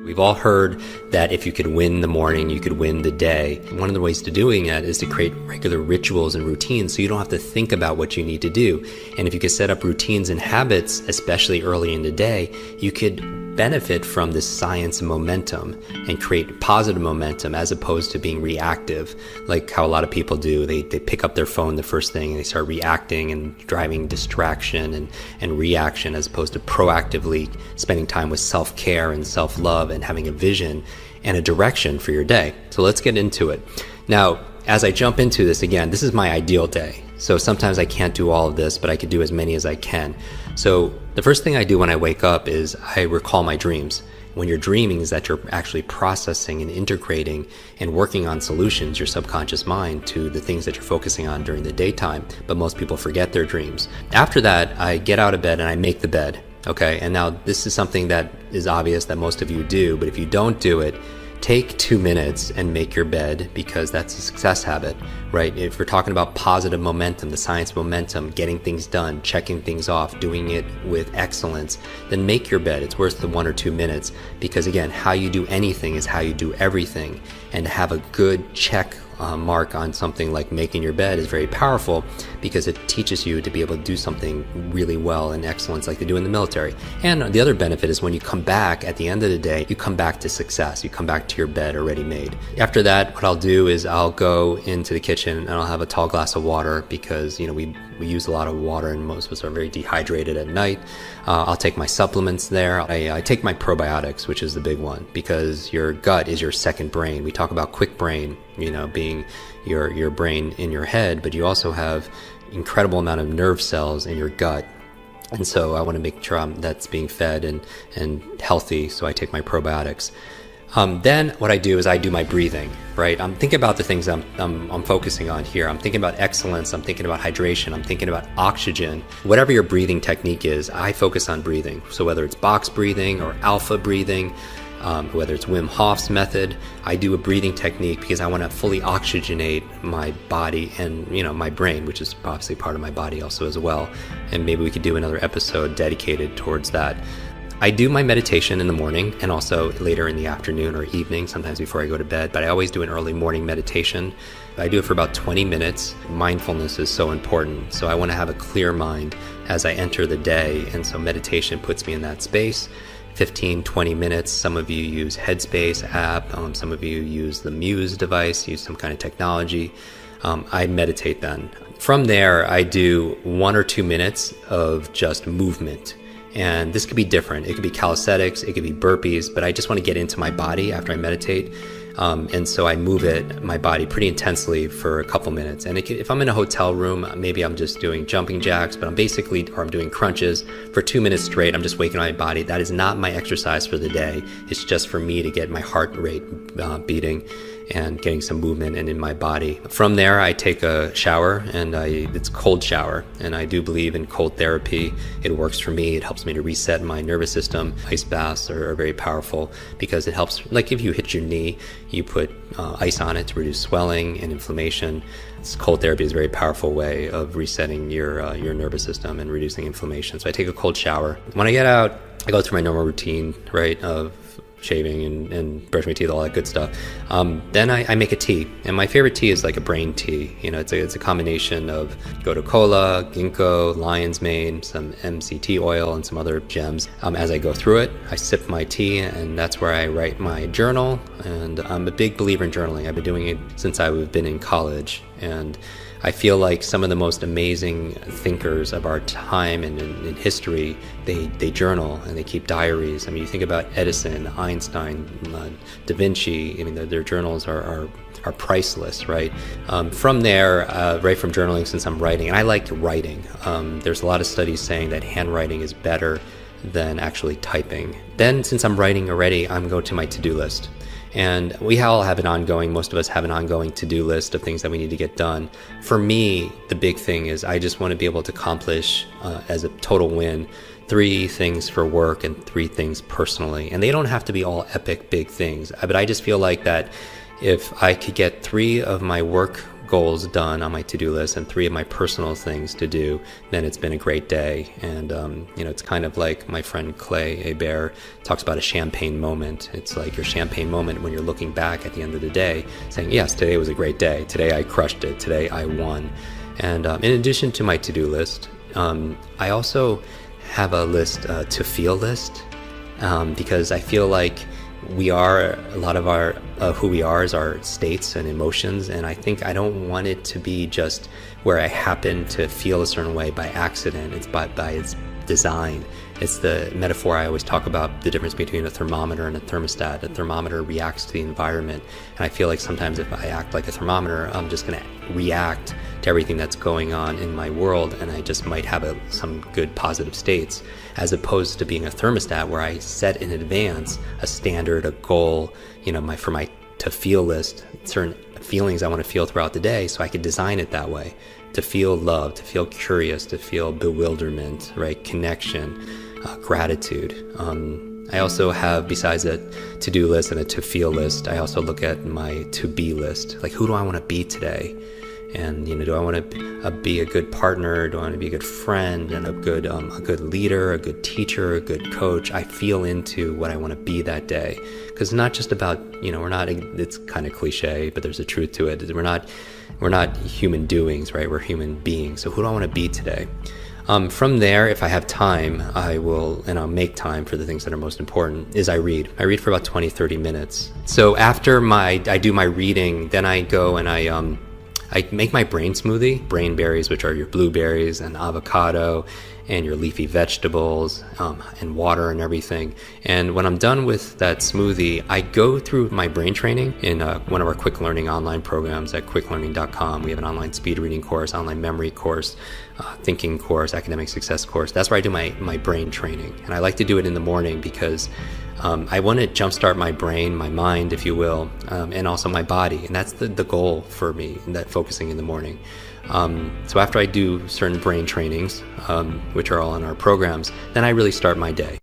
We've all heard that if you could win the morning, you could win the day. One of the ways to doing that is to create regular rituals and routines so you don't have to think about what you need to do. And if you could set up routines and habits, especially early in the day, you could benefit from this science of momentum and create positive momentum as opposed to being reactive, like how a lot of people do. They pick up their phone the first thing and they start reacting and driving distraction and reaction, as opposed to proactively spending time with self-care and self-love and having a vision and a direction for your day. So let's get into it. Now, as I jump into this again, this is my ideal day. So sometimes I can't do all of this, but I could do as many as I can. So the first thing I do when I wake up is I recall my dreams. When you're dreaming is that you're actually processing and integrating and working on solutions, your subconscious mind, to the things that you're focusing on during the daytime. But most people forget their dreams. After that, I get out of bed and I make the bed. Okay, and now this is something that is obvious that most of you do, but if you don't do it, take 2 minutes and make your bed, because that's a success habit, right? If we're talking about positive momentum, the science of momentum, getting things done, checking things off, doing it with excellence, then make your bed. It's worth the 1 or 2 minutes, because again, how you do anything is how you do everything. And to have a good check mark on something like making your bed is very powerful, because it teaches you to be able to do something really well and excellence like they do in the military. And the other benefit is when you come back at the end of the day, you come back to success. You come back to your bed already made. After that, what I'll do is I'll go into the kitchen and I'll have a tall glass of water, because we use a lot of water and most of us are very dehydrated at night. I'll take my supplements there. I take my probiotics, which is the big one, because your gut is your second brain. We talk about quick brain, being your brain in your head, but you also have incredible amount of nerve cells in your gut. And so I want to make sure that's being fed and healthy. So I take my probiotics. Then what I do is I do my breathing, right? I'm thinking about the things I'm focusing on here. I'm thinking about excellence. I'm thinking about hydration. I'm thinking about oxygen. Whatever your breathing technique is, I focus on breathing. So whether it's box breathing or alpha breathing, whether it's Wim Hof's method, I do a breathing technique because I want to fully oxygenate my body and my brain, which is obviously part of my body also as well. And maybe we could do another episode dedicated towards that. I do my meditation in the morning and also later in the afternoon or evening, sometimes before I go to bed, but I always do an early morning meditation. I do it for about 20 minutes. Mindfulness is so important. So I want to have a clear mind as I enter the day. And so meditation puts me in that space. 15, 20 minutes. Some of you use Headspace app. Some of you use the Muse device, use some kind of technology. I meditate then. From there, I do 1 or 2 minutes of just movement. And this could be different. It could be calisthenics, it could be burpees, but I just want to get into my body after I meditate. And so I move my body pretty intensely for a couple minutes. And if I'm in a hotel room, maybe I'm just doing jumping jacks, but I'm doing crunches for 2 minutes straight. I'm just waking my body. That is not my exercise for the day. It's just for me to get my heart rate beating and getting some movement in my body. From there, I take a shower, and it's a cold shower. And I do believe in cold therapy. It works for me. It helps me to reset my nervous system. Ice baths are very powerful because it helps. Like if you hit your knee, you put ice on it to reduce swelling and inflammation. Cold therapy is a very powerful way of resetting your nervous system and reducing inflammation. So I take a cold shower. When I get out, I go through my normal routine, right, of shaving and brushing my teeth, all that good stuff. Then I make a tea, and my favorite tea is like a brain tea. It's a combination of gotu kola, ginkgo, lion's mane, some MCT oil, and some other gems. As I go through it, I sip my tea, and that's where I write my journal. And I'm a big believer in journaling. I've been doing it since I've been in college, and I feel like some of the most amazing thinkers of our time and in history, they journal and they keep diaries. I mean, you think about Edison, Einstein, Da Vinci. I mean, their journals are priceless, right? From there, right from journaling, since I'm writing, and I like writing, there's a lot of studies saying that handwriting is better than actually typing. Then, since I'm writing already, I'm going to my to-do list. And we all have most of us have an ongoing to-do list of things that we need to get done. For me, the big thing is I just want to be able to accomplish, as a total win, 3 things for work and 3 things personally. And they don't have to be all epic big things. But I just feel like that if I could get 3 of my work goals done on my to-do list and 3 of my personal things to do, then it's been a great day. And, it's kind of like my friend Clay Hebert talks about a champagne moment. It's like your champagne moment when you're looking back at the end of the day saying, yes, today was a great day. Today I crushed it. Today I won. And in addition to my to-do list, I also have a list, to feel list, because I feel like a lot of our who we are is our states and emotions, and I think I don't want it to be just where I happen to feel a certain way by accident. It's by its design. It's the metaphor I always talk about, the difference between a thermometer and a thermostat. A thermometer reacts to the environment, and I feel like sometimes if I act like a thermometer, I'm just going to react to everything that's going on in my world, and I just might have some good positive states, as opposed to being a thermostat where I set in advance a standard, a goal, for my to feel list, certain feelings I want to feel throughout the day, so I could design it that way, to feel love, to feel curious, to feel bewilderment, right, connection, gratitude. I also have, besides a to-do list and a to-feel list, I also look at my to-be list. Like, who do I want to be today? And, do I want to be a good partner? Do I want to be a good friend and a good leader, a good teacher, a good coach? I feel into what I want to be that day. Because it's not just about, it's kind of cliche, but there's a truth to it. We're not human doings, right? We're human beings. So who do I want to be today? From there, if I have time, I'll make time for the things that are most important, is I read. I read for about 20, 30 minutes. So after I do my reading, then I go and I make my brain smoothie, brain berries, which are your blueberries and avocado and your leafy vegetables, and water and everything. And when I'm done with that smoothie, I go through my brain training in one of our quick learning online programs at quicklearning.com. We have an online speed reading course, online memory course, thinking course, academic success course. That's where I do my brain training. And I like to do it in the morning because I want to jumpstart my brain, my mind, if you will, and also my body. And that's the goal for me, that focusing in the morning. So after I do certain brain trainings, which are all in our programs, then I really start my day.